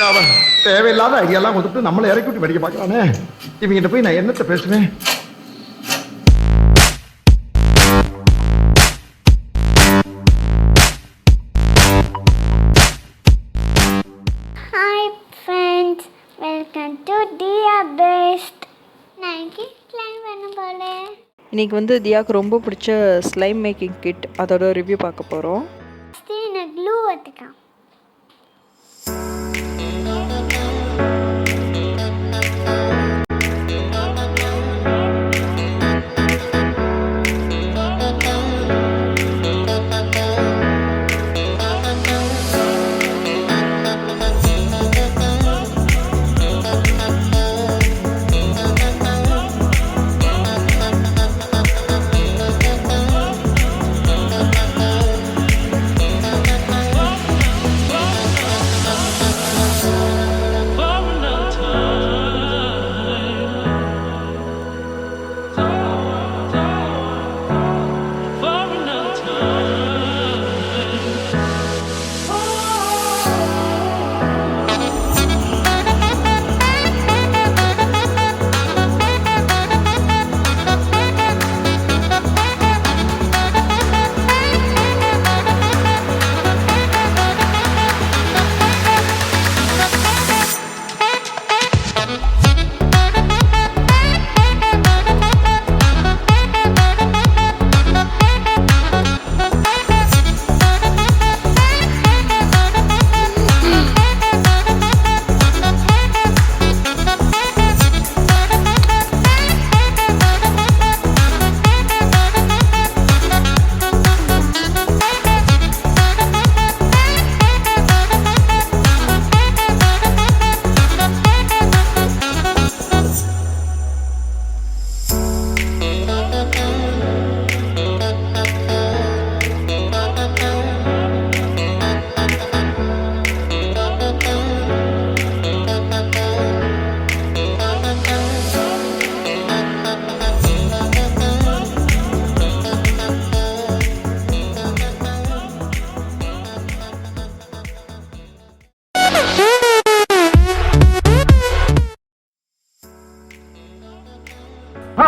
தேவையில்லாத ஐடியாலாம் கொடுத்துட்டு நம்மளை இறக்கி விட்டு படிக்க பார்க்கலானே. இவங்கிட்ட போய் நான் என்னத்தை பேசுவேன்? Hi friends, welcome to Diya Best. நாளைக்கு ஸ்லைம் பண்ண போகிறேன். இன்றைக்கி வந்து தியாவுக்கு ரொம்ப பிடிச்ச ஸ்லைம் மேக்கிங் கிட் அதோட ரிவ்யூ பார்க்க போகிறோம். நான் க்ளூ எடுத்துக்கலாம்.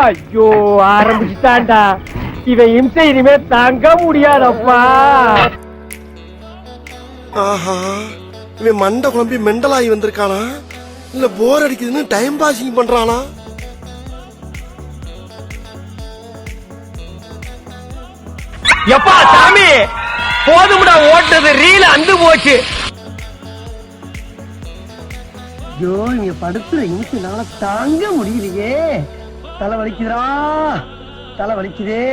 ஐயோ ஆரம்பிச்சுட்டான்டா இவன் இம்சை இனிமே தாங்க முடியாதப்பா. ஆஹா, இவன் மண்டை குழம்பி மெண்டலாகி வந்திருக்கானா இல்ல போர் அடிக்குதுன்னு டைம் பாசிங் பண்றானா? எப்பா சாமி போதும்டா ஓட்டுறது ரீல் அந்து போச்சு. ஐயோ இங்க படுத்துற இம்சைனால தாங்க முடியலையே. தலை வலிக்குதுடா, தலை வலிக்குதே.